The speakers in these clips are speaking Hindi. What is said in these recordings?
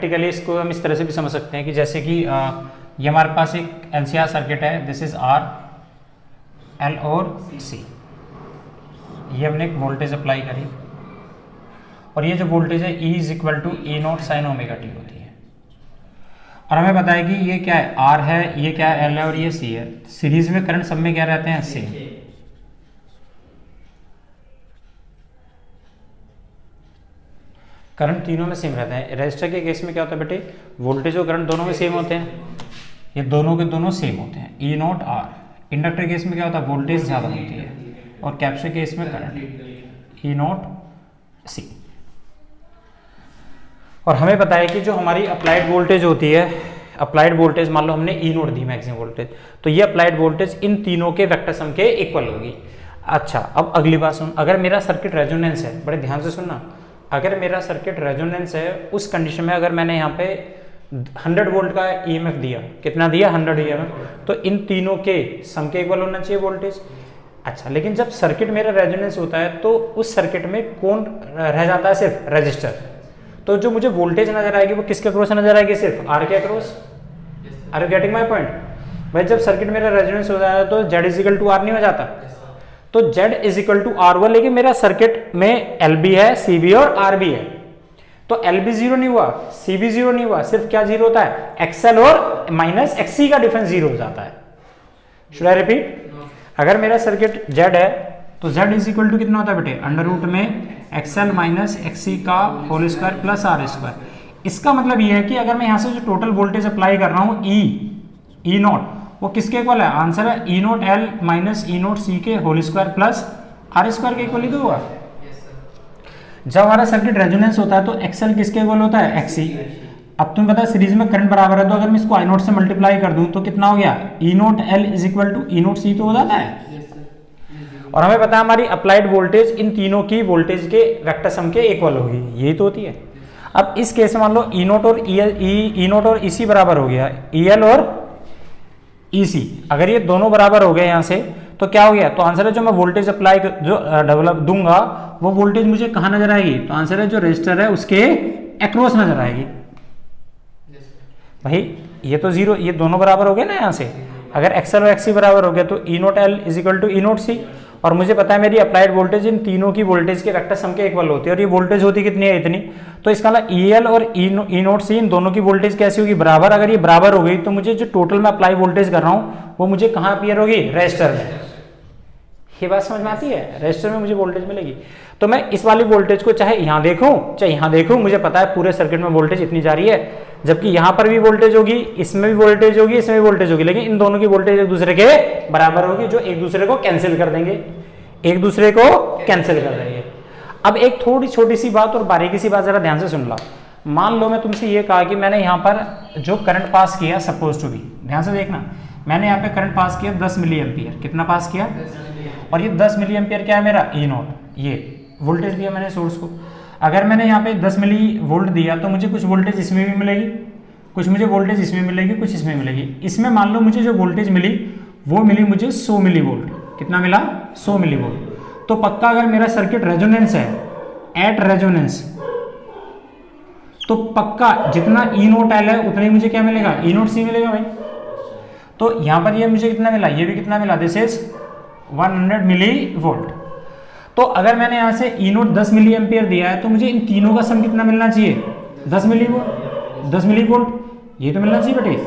प्रैक्टिकली इसको हम इस तरह से भी समझ सकते हैं कि जैसे कि ये हमारे पास एक एलसीआर सर्किट है, दिस इज आर, एल और सी। ये हमने एक वोल्टेज अप्लाई करी और ये जो वोल्टेज है E is equal to E naught sine omega t होती है। और हमें पता है कि ये क्या है, R है, ये क्या है, L है और ये C है। सीरीज में करंट सब में क्या रहते हैं, सेम। करंट तीनों में सेम रहता है। रेजिस्टर के केस में क्या होता है बेटे, वोल्टेज और करंट दोनों में सेम होते हैं, ये दोनों के दोनों सेम होते हैं, E नॉट R। इंडक्टर के केस में क्या होता है, वोल्टेज ज़्यादा होती है, और कैपेसिटर के केस में करंट E नॉट C। और हमें पता है कि जो हमारी अप्लाइड वोल्टेज होती है, अप्लाइड वोल्टेज मान लो हमने E note the maximum voltage, तो ये अप्लाइड वोल्टेज इन तीनों के वेक्टर सम के इक्वल होगी। अच्छा, अब अगली बात सुन, अगर मेरा सर्किट रेजोनेंस है, बड़े ध्यान से सुनना, अगर मेरा सर्किट रेजोनेंस है, उस कंडीशन में अगर मैंने यहाँ पे 100 वोल्ट का EMF दिया, कितना दिया, 100 EMF, तो इन तीनों के सम के इक्वल होना चाहिए वोल्टेज। अच्छा, लेकिन जब सर्किट मेरा रेजोनेंस होता है तो उस सर्किट में कौन रह जाता है, सिर्फ रजिस्टर। तो जो मुझे वोल्टेज नजर आएगी वो किसके अक्रॉस नजर आएगी, सिर्फ R के across. Are you getting my point? भाई जब सर्किट मेरा रेजोनेंस हो जाता है तो Z is equal to R नहीं हो जाता, तो Z is equal to R हुआ, लेकिन मेरा सर्किट में LB है, CB और RB है, तो LB जीरो नहीं हुआ, CB जीरो नहीं हुआ, सिर्फ क्या जीरो होता है, XL और माइनस XC का डिफरेंस जीरो हो जाता है। Should I repeat? अगर मेरा सर्किट Z है तो Z इज इक्वल टू कितना होता है बेटे, अंडर रूट में XL माइनस XC का whole square plus R square. इसका मतलब ये है कि अगर मैं यहाँ से जो टोटल वोल्टेज अप्लाई कर रहा हूँ E नोट, वो किसके इक्वल है, आंसर है E naught L minus E naught C के whole square plus R square के इक्वल ही तो हुआ। जब हमारा सर्किट रेजोनेंस होता है तो XL किसके इक्वल होता है, XC। अब तुम्हें पता है सीरीज में करंट बराबर है, तो अगर मैं इसको I नोट से मल्टीप्लाई कर दूं तो कितना हो गया, E naught L is equal to E naught C तो हो जाता है। और हमें पता है हमारी अप्लाइड वोल्टेज इन तीनों की वोल्टेज के वेक्टर सम के इक्वल होगी, यही तो होती है। अब इस केस में मान लो E नोट और E नोट और EC बराबर हो गया, EL और EC, अगर ये दोनों बराबर हो गए यहाँ से तो क्या हो गया, तो आंसर है जो मैं वोल्टेज अप्लाई जो डेवलप दूंगा वो वोल्टेज मुझे कहाँ नजर आएगी, तो आंसर है जो रजिस्टर है उसके अक्रॉस नजर आएगी। भाई ये तो जीरो, ये दोनों बराबर हो गए ना यहाँ से, अगर XL और XC बराबर हो गया तो E naught L is equal to E naught C, और मुझे पता है मेरी अप्लाइड वोल्टेज इन तीनों की वोल्टेज के वेक्टर सम के इक्वल होती है, और ये वोल्टेज होती कितनी है, इतनी। तो इसका मतलब EL और E नोट C इन दोनों की वोल्टेज कैसी होगी, बराबर। अगर ये बराबर हो गई तो मुझे जो टोटल मैं अप्लाई वोल्टेज कर रहा हूँ वो मुझे कहाँ अपीयर होगी, रजिस्टर में। ये बात समझ में आती है, रजिस्टर में मुझे वोल्टेज मिलेगी। तो मैं इस वाली वोल्टेज को चाहे यहाँ देखूं चाहे यहाँ देखूं, मुझे पता है पूरे सर्किट में वोल्टेज इतनी जा रही है, जबकि यहाँ पर भी वोल्टेज होगी, इसमें भी वोल्टेज होगी, इसमें भी वोल्टेज होगी, लेकिन इन दोनों की वोल्टेज एक दूसरे के बराबर होगी, जो एक दूसरे को कैंसिल कर देंगे, एक दूसरे को कैंसिल कर देंगे। अब एक थोड़ी छोटी सी बात और बारीकी सी बात जरा ध्यान से सुन लो। मान लो मैं तुमसे ये कहा कि मैंने यहाँ पर जो करंट पास किया, सपोज टू बी, ध्यान से देखना, मैंने यहाँ पे करंट पास किया 10 मिली एम्पियर, कितना पास किया, और ये 10 मिली एम्पियर क्या है मेरा, E नोट, ये वोल्टेज दिया मैंने सोर्स को। अगर मैंने यहाँ पे 10 मिली वोल्ट दिया तो मुझे कुछ वोल्टेज इसमें भी मिलेगी, कुछ मुझे वोल्टेज इसमें मिलेगी, कुछ इसमें मिलेगी। इसमें मान लो मुझे जो वोल्टेज मिली वो मिली मुझे 100 मिली वोल्ट, कितना मिला, 100 मिली वोल्ट। तो पक्का अगर मेरा सर्किट रेजोनेंस है, एट रेजोनेंस, तो पक्का जितना E नोट L है उतना ही मुझे क्या मिलेगा, E नोट C मिलेगा भाई। तो यहाँ पर ये मुझे कितना मिला, ये भी कितना मिला, दिस इज 100 मिली वोल्ट। तो अगर मैंने यहाँ से E नोट 10 मिली एम्पियर दिया है तो मुझे इन तीनों का सम कितना मिलना चाहिए, 10 मिली वोल्ट, 10 मिली वोल्ट, ये तो मिलना चाहिए बेटे।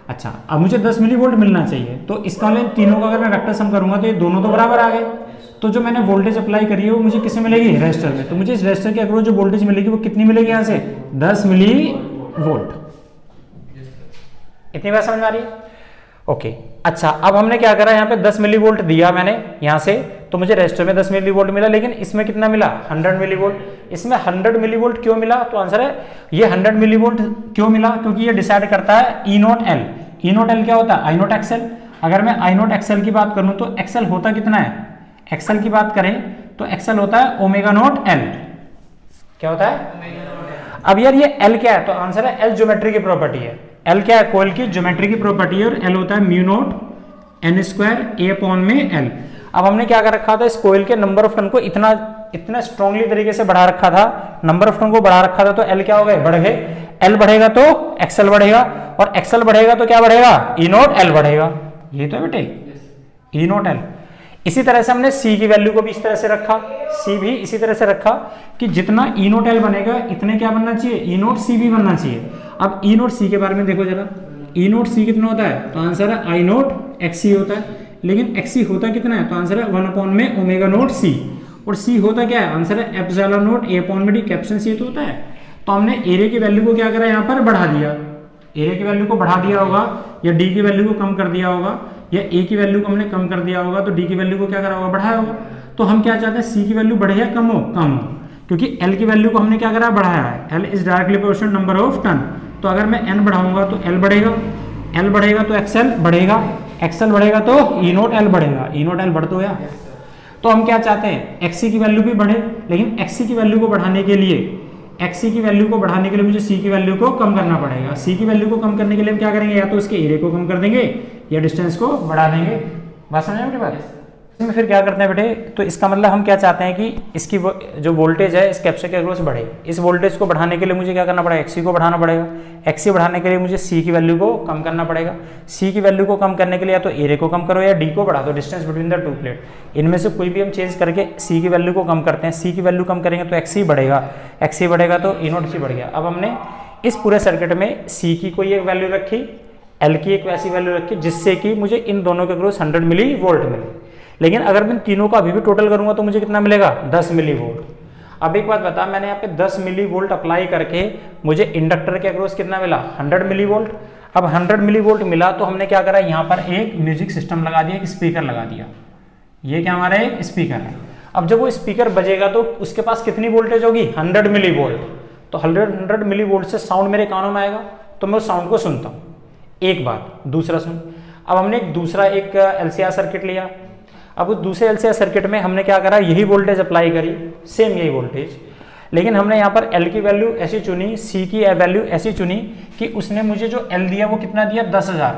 अच्छा, अब मुझे 10 मिली वोल्ट मिलना चाहिए, तो इसका इन तीनों का अगर मैं वेक्टर सम करूंगा तो ये दोनों तो बराबर आ गए। तो जो मैंने वोल्टेज अप्लाई करी है वो मुझे किसमें मिलेगी, रजिस्टर में। तो मुझे इस रजिस्टर के अक्रॉस जो वोल्टेज मिलेगी वो कितनी मिलेगी, यहाँ से 10 मिली वोल्ट। इतनी बात समझ में आ रही है? ओके। अच्छा, अब हमने क्या करा, यहाँ पे 10 मिली वोल्ट दिया मैंने यहाँ से, तो मुझे रजिस्टर में 10 मिली वोल्ट मिला, लेकिन इसमें कितना मिला, 100 मिली वोल्ट। इसमें 100 मिली वोल्ट क्यों मिला, तो आंसर है ये 100 मिली वोल्ट क्यों मिला, क्योंकि ये डिसाइड करता है E naught L। E naught L क्या होता है, I नोट XL। अगर मैं I नोट XL की बात करूं तो XL होता कितना है, XL की बात करें तो XL होता है ओमेगा नोट L। क्या होता है, अब यार ये L क्या है, तो आंसर है L ज्योमेट्री की प्रॉपर्टी है। L क्या है, कोयल की ज्योमेट्री की प्रॉपर्टी है, और L होता है mu naught N square A upon में L। अब हमने क्या कर रखा था, इस कोयल के नंबर ऑफ टर्न को इतना स्ट्रांगली तरीके से बढ़ा रखा था, नंबर ऑफ टर्न को बढ़ा रखा था, तो L क्या हो गए, बढ़ गए। एल बढ़ेगा तो एक्सएल बढ़ेगा, और एक्सएल बढ़ेगा तो क्या बढ़ेगा, ई नोट एल बढ़ेगा। ये तो है बेटे ई नोट एल। इसी तरह से हमने सी की वैल्यू को भी इस तरह से रखा, सी भी इसी तरह से रखा कि जितना ई नोट एल बनेगा इतने क्या बनना चाहिए, ई नोट सी भी बनना चाहिए। अब ई नोट सी के बारे में देखो जरा, ई नोट सी कितना होता है, तो आंसर है आई नोट एक्स सी होता है। लेकिन एक्स सी होता कितना है, तो आंसर है 1 में ओमेगा नोट सी, और सी होता क्या है, आंसर है एप्सिलॉन नोट ए अपॉन में डी, कैप्शन सी तो होता है। तो हमने एरिया की वैल्यू को क्या करा, यहाँ पर बढ़ा दिया, एरिया की वैल्यू को बढ़ा दिया होगा, या डी की वैल्यू को कम कर दिया होगा, या ए की वैल्यू को हमने कम कर दिया होगा, तो डी की वैल्यू को क्या करा होगा, बढ़ाया होगा। तो हम क्या चाहते हैं, सी की वैल्यू बढ़े या कम हो, कम हो, क्योंकि एल की वैल्यू को हमने क्या करा, बढ़ाया है। L is directly proportional number of turn, तो अगर मैं एन बढ़ाऊंगा तो एल बढ़ेगा, एल बढ़ेगा तो एक्सएल बढ़ेगा, एक्सएल बढ़ेगा तो ई नोट एल बढ़ेगा, ई नोट एल बढ़ तो गया। तो हम क्या चाहते हैं, एक्सी की वैल्यू भी बढ़े, लेकिन एक्सी की वैल्यू को बढ़ाने के लिए, एक्सी की वैल्यू को बढ़ाने के लिए मुझे सी की वैल्यू को कम करना पड़ेगा। सी की वैल्यू को कम करने के लिए हम क्या करेंगे, या तो उसके एरिया को कम कर देंगे या डिस्टेंस को बढ़ा देंगे। बात समझ में बात। इसमें फिर क्या करते हैं बेटे, तो इसका मतलब हम क्या चाहते हैं कि इसकी जो वोल्टेज है इस कैप्चर के अक्रॉस बढ़े। इस वोल्टेज को बढ़ाने के लिए मुझे क्या करना पड़ेगा, एक्सी को बढ़ाना पड़ेगा। एक्सी बढ़ाने के लिए मुझे सी की वैल्यू को कम करना पड़ेगा। सी की वैल्यू को कम करने के लिए या तो एरिया को कम करो या डी को बढ़ा दो, distance between the two plate. इनमें से कोई भी हम चेंज करके सी की वैल्यू को कम करते हैं। सी की वैल्यू कम करेंगे तो एक्सी बढ़ेगा, एक्सी बढ़ेगा तो ई नोट सी बढ़ गया। अब हमने इस पूरे सर्किट में सी की कोई एक वैल्यू रखी, एल की एक वैसी वैल्यू रखी जिससे कि मुझे इन दोनों के अक्रॉस 100 मिली वोल्ट मिले। लेकिन अगर मैं तीनों का अभी भी टोटल करूंगा तो मुझे कितना मिलेगा, 10 मिली वोल्ट। अब एक बात बता, मैंने यहाँ पे 10 मिली वोल्ट अप्लाई करके मुझे इंडक्टर के अक्रॉस कितना मिला, 100 मिली वोल्ट। अब 100 मिली वोल्ट मिला तो हमने क्या करा, यहाँ पर एक म्यूजिक सिस्टम लगा दिया, एक स्पीकर लगा दिया। ये क्या हमारा एक स्पीकर है। अब जब वो स्पीकर बजेगा तो उसके पास कितनी वोल्टेज होगी, 100 मिली वोल्ट। तो 100 मिली वोल्ट से साउंड मेरे कानों में आएगा तो मैं उस साउंड को सुनता हूँ। एक बात, दूसरा सुन। अब हमने दूसरा एक एलसीआर सर्किट लिया। अब उस दूसरे एलसीआर सर्किट में हमने क्या करा, यही वोल्टेज अप्लाई करी, सेम यही वोल्टेज, लेकिन हमने यहाँ पर एल की वैल्यू ऐसी चुनी, सी की वैल्यू ऐसी चुनी कि उसने मुझे जो एल दिया वो कितना दिया, 10,000।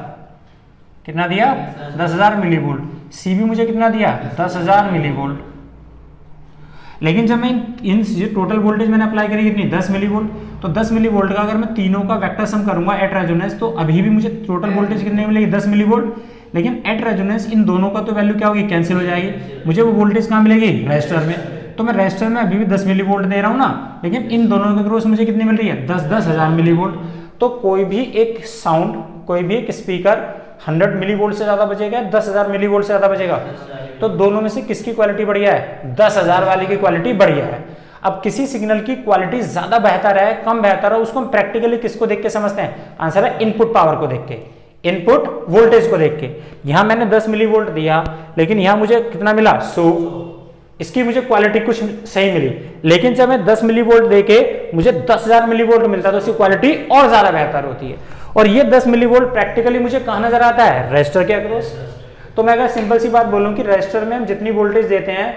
कितना दिया, 10,000 मिली वोल्ट। सी भी मुझे कितना दिया, 10,000 मिली वोल्ट। लेकिन जब मैं इन टोटल वोल्टेज मैंने अप्लाई करी कितनी, 10 मिली वोल्ट। तो 10 मिली वोल्ट का अगर मैं तीनों का वेक्टर सम करूंगा एट रेजोनेंस, तो अभी भी मुझे टोटल वोल्टेज कितने मिलेगी, 10 मिली वोल्ट। लेकिन एट रेजोनेंस इन दोनों का तो वैल्यू क्या होगी, कैंसिल हो जाएगी। मुझे वो वोल्टेज कहाँ मिलेगी, रेजिस्टर में। तो मैं रेजिस्टर में अभी भी 10 मिली वोल्ट दे रहा हूँ ना, लेकिन इन दोनों के अक्रॉस मुझे कितनी मिल रही है, 10,000 मिली वोल्ट। तो कोई भी एक साउंड, कोई भी एक स्पीकर 100 मिली वोल्ट से ज्यादा बजेगा, 10,000 मिली वोल्ट से ज्यादा बजेगा। तो दोनों में से किसकी क्वालिटी बढ़िया है, 10,000 वाले की क्वालिटी बढ़िया है। अब किसी सिग्नल की क्वालिटी ज्यादा बेहतर है, कम बेहतर है, उसको हम प्रैक्टिकली किसको देख के समझते हैं, आंसर है इनपुट पावर को देख के, इनपुट वोल्टेज को देख के। यहां मैंने 10 मिली वोल्ट दिया, लेकिन यहां मुझे कितना मिला, 100। इसकी मुझे क्वालिटी कुछ सही मिली। लेकिन जब मैं 10 मिली वोल्ट देके मुझे 10,000 मिली वोल्ट मिलता है तो उसकी क्वालिटी और ज्यादा बेहतर होती है। और ये 10 मिली वोल्ट प्रैक्टिकली मुझे कहां नजर आता है, रेजिस्टर के अक्रॉस। तो मैं अगर सिंपल सी बात बोलूं कि रेजिस्टर में हम जितनी वोल्टेज देते हैं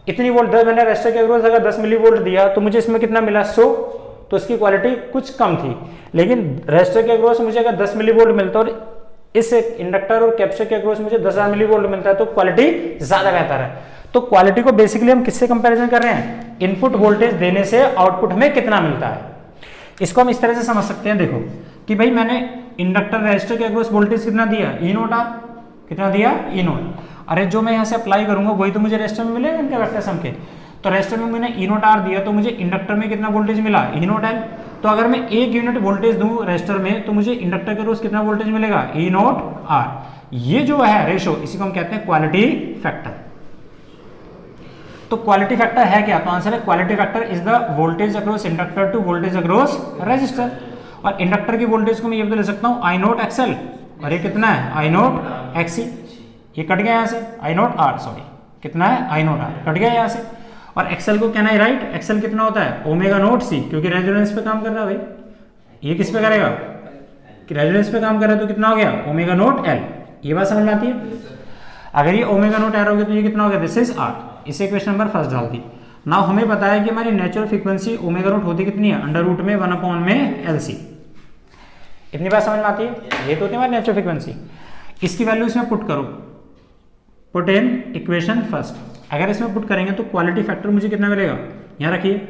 इतनी वोल्ट, मैंने रेजिस्टर के अक्रॉस अगर 10 मिली वोल्ट दिया तो मुझे इसमें कितना मिला, 100। तो इसकी क्वालिटी कुछ कम थी। लेकिन रेजिस्टर के अक्रॉस मुझे अगर 10 मिली वोल्ट मिलता और इस इंडक्टर और कैपेसिटर के अक्रॉस मुझे 10,000 मिली वोल्ट मिलता है तो क्वालिटी ज्यादा बेहतर है। तो क्वालिटी को बेसिकली हम किससे कंपैरिजन कर रहे हैं, इनपुट वोल्टेज देने से आउटपुट हमें कितना मिलता है। इसको हम इस तरह से समझ सकते हैं, देखो कि भाई मैंने इंडक्टर रेजिस्टर के अक्रॉस वोल्टेज कितना दिया, ई नोट आर, कितना दिया, ई नोट। अरे जो मैं यहाँ से अप्लाई करूंगा वही तो मुझे रेजिस्टर में मिलेगा इनके वेक्टर सम के। तो रेजिस्टर में मैंने ई नोट आर दिया तो मुझे इंडक्टर में कितना वोल्टेज मिला, ई नोट एल। तो अगर मैं 1 यूनिट वोल्टेज दूं रेजिस्टर में तो मुझे इंडक्टर के अक्रॉस कितना वोल्टेज मिलेगा, ई नोट आर। ये जो है रेशो, इसी को हम कहते हैं क्वालिटी फैक्टर। तो क्वालिटी फैक्टर है क्या, तो आंसर है quality factor is the voltage across inductor to voltage across resistor. और इंडक्टर की वोल्टेज को मैं ये भी ले सकता हूँ आई नोट एक्सएल, और ये कितना है, आई नोट एक्सी। ये कट गया यहाँ से, आई नोट आर, सॉरी कितना है, आई नोट आर कट गया यहाँ से। और एक्सएल को कहना है राइट, एक्सएल कितना होता है, ओमेगा नोट सी, क्योंकि रेजोनेंस पे काम कर रहा है भाई। ये किस पे करेगा, कि रेजोनेंस पे काम कर रहा है तो कितना हो गया, ओमेगा नोट एल। ये बात समझ में आती है। अगर ये ओमेगा नोट एल हो गया तो ये कितना हो गया, दिस इज आर। इसे क्वेश्चन नंबर फर्स्ट डाल दी। नाउ हमें पता है कि हमारी नेचुरल फ्रीक्वेंसी ओमेगा नोट होती कितनी है, अंडर रूट में 1 में एल सी। इतनी बात समझ में आती है। ये तो होती है हमारी नेचुरल फ्रीक्वेंसी। इसकी वैल्यू इसमें पुट करो, पुट इन इक्वेशन फर्स्ट। अगर इसमें पुट करेंगे तो क्वालिटी फैक्टर मुझे कितना मिलेगा, यहाँ रखिए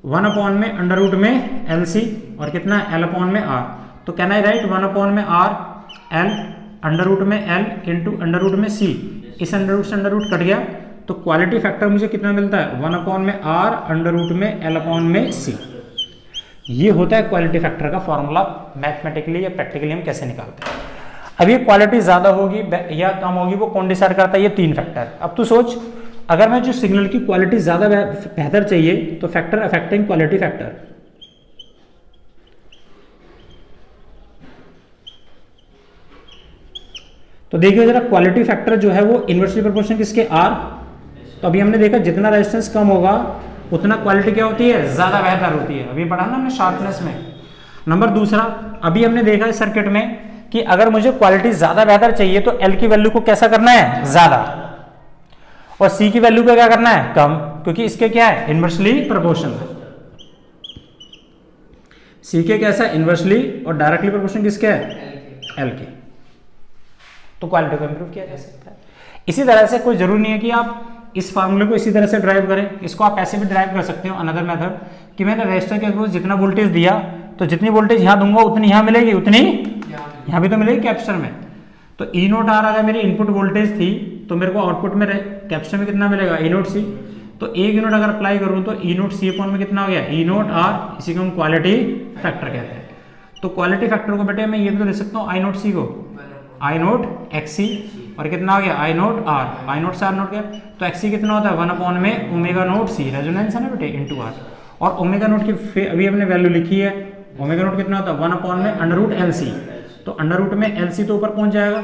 1 अपॉन में अंडर रूट में एल सी और कितना एल अपॉन में आर। तो कैन आई राइट 1 अपॉन में आर एल अंडर रूट में एल इंटू अंडर रूट में सी। इस अंडर रूट से अंडर रूट कट गया तो क्वालिटी फैक्टर मुझे कितना मिलता है 1 अपॉन में आर अंडर रूट में एल अपॉन में सी। ये होता है क्वालिटी फैक्टर का फॉर्मूला। मैथमेटिकली या प्रैक्टिकली हम कैसे निकालते हैं। अब ये क्वालिटी ज्यादा होगी या कम होगी वो कौन डिसाइड करता है, ये 3 फैक्टर। अब तू सोच, अगर मैं जो सिग्नल की क्वालिटी ज्यादा बेहतर चाहिए तो फैक्टर अफेक्टिंग क्वालिटी फैक्टर। तो देखिए जरा क्वालिटी फैक्टर जो है वो इनवर्सली प्रोपोर्शनल किसके आर। तो अभी हमने देखा जितना रेजिस्टेंस कम होगा उतना क्वालिटी क्या होती है ज्यादा बेहतर होती है। अभी पढ़ा ना हमने शार्पनेस में। नंबर दूसरा, अभी हमने देखा इस सर्किट में कि अगर मुझे क्वालिटी ज्यादा बेहतर चाहिए तो एल की वैल्यू को कैसा करना है ज्यादा और सी की वैल्यू को क्या करना है कम, क्योंकि इसके क्या है इनवर्सली प्रोपोर्शनल। सी के कैसा इनवर्सली और डायरेक्टली प्रोपोर्शनल किसके है एल के। तो क्वालिटी को इंप्रूव किया जा सकता है। इसी तरह से कोई जरूरी नहीं है कि आप इस फार्मूले को इसी तरह से ड्राइव करें, इसको आप ऐसे भी ड्राइव कर सकते हो अनदर मेथड कि मैंने रेजिस्टर के अक्रॉस जितना वोल्टेज दिया तो जितनी वोल्टेज यहां दूंगा उतनी यहां मिलेगी, उतनी यहां भी तो मिलेगी कैपेसिटर में। तो ई नोट आर अगर मेरी इनपुट वोल्टेज थी तो मेरे को आउटपुट में कैपेसिटर में कितना मिलेगा ई नोट सी। तो एक यूनिट अगर अप्लाई करूं तो ई नोट सी अपॉन में कितना हो गया ई नोट आर, इसी को हम क्वालिटी फैक्टर कहते हैं। तो क्वालिटी फैक्टर को बेटे मैं ये भी तो लिख सकता हूँ आई नोट सी को आई नोट एक्स सी और कितना हो गया आई नोट आर, आई नोट से आर नोट गया तो एक्स सी कितना होता है 1 अपॉन में ओमेगा नोट सी, रेजोनेंस है ना बेटे इनटू आर। और ओमेगा नोट की अभी हमने वैल्यू लिखी है, ओमेगा नोट कितना होता है 1 अपॉन में अंडर रूट एल सी। तो अंडर रूट में एल सी तो ऊपर पहुंच जाएगा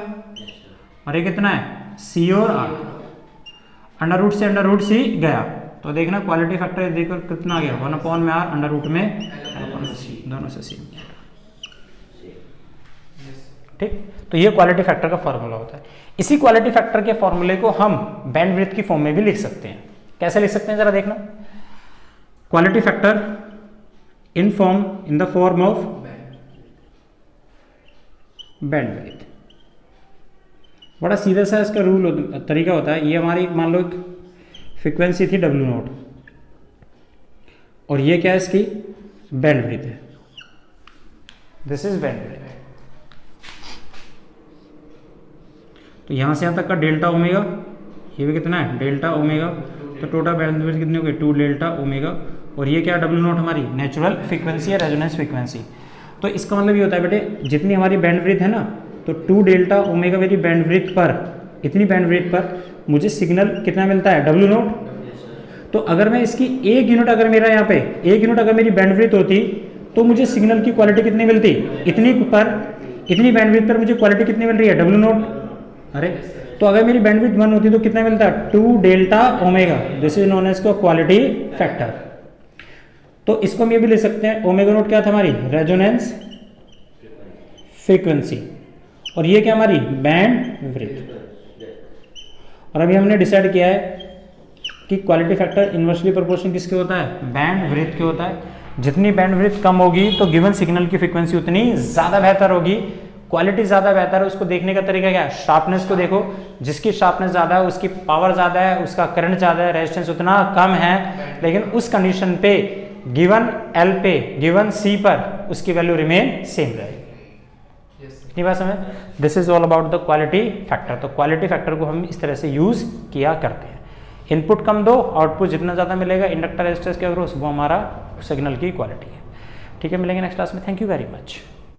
और ये कितना है सी और आर, अंडर रूट से अंडर रूट सी गया तो देखना क्वालिटी फैक्टर देखो कितना आ गया 1 अपॉन में आर अंडर रूट में सी, दोनों से सी। ठीक, तो ये क्वालिटी फैक्टर का फॉर्मूला होता है। इसी क्वालिटी फैक्टर के फॉर्मूले को हम बैंडविड्थ की फॉर्म में भी लिख सकते हैं। कैसे लिख सकते हैं जरा देखना। Quality factor in the form of bandwidth. बड़ा सीधा सा इसका रूल तरीका होता है। ये हमारी मान लो एक फ्रीक्वेंसी थी डब्ल्यू नोट और ये क्या है इसकी बैंडविड्थ है, दिस इज बैंडविड्थ। तो यहां से यहां तक का डेल्टा ओमेगा, ये भी कितना है डेल्टा ओमेगा, तो टोटल बैंडविड्थ कितनी हो गई 2 डेल्टा ओमेगा। और ये क्या डब्ल्यू नोट हमारी नेचुरल फ्रीक्वेंसी है, रेजोनेंस फ्रीक्वेंसी। तो इसका मतलब ये होता है बेटे जितनी हमारी बैंडविड्थ है ना तो 2 डेल्टा ओमेगा मेरी बैंडविड्थ पर, इतनी बैंडविड्थ पर मुझे सिग्नल कितना मिलता है डब्ल्यू नोट। तो अगर मैं इसकी 1 यूनिट अगर मेरा यहाँ पे 1 यूनिट अगर मेरी बैंडविड्थ होती तो मुझे सिग्नल की क्वालिटी कितनी मिलती इतनी पर, इतनी बैंडविड्थ पर मुझे क्वालिटी कितनी मिल रही है डब्ल्यू नोट। अरे तो अगर मेरी बैंडविड्थ 1 होती तो कितना मिलता है 2 delta omega, this is known as को क्वालिटी फैक्टर। तो इसको हम ये भी ले सकते हैं ओमेगा नोट क्या था हमारी रेजोनेंस फ्रीक्वेंसी और ये क्या हमारी बैंडविड्थ। और अभी हमने डिसाइड किया है कि क्वालिटी फैक्टर इनवर्सली प्रोपोर्शनल किसके होता है बैंडविड्थ के होता है। जितनी बैंडविड्थ कम होगी तो गिवन सिग्नल की फ्रीक्वेंसी उतनी ज्यादा बेहतर होगी, क्वालिटी ज्यादा बेहतर है। उसको देखने का तरीका क्या है, शार्पनेस को देखो, जिसकी शार्पनेस ज्यादा है उसकी पावर ज्यादा है, उसका करंट ज्यादा है, रेजिस्टेंस उतना कम है, लेकिन उस कंडीशन पे गिवन एल पे गिवन सी पर उसकी वैल्यू रिमेन सेम रहेगी। इतनी बात समझ। This is all about the quality factor. तो क्वालिटी फैक्टर को हम इस तरह से यूज किया करते हैं। इनपुट कम दो, आउटपुट जितना ज्यादा मिलेगा इंडक्टर रेजिस्टेंस के अक्रॉस वो हमारा सिग्नल की क्वालिटी है। ठीक है, मिलेंगे नेक्स्ट क्लास में। Thank you very much.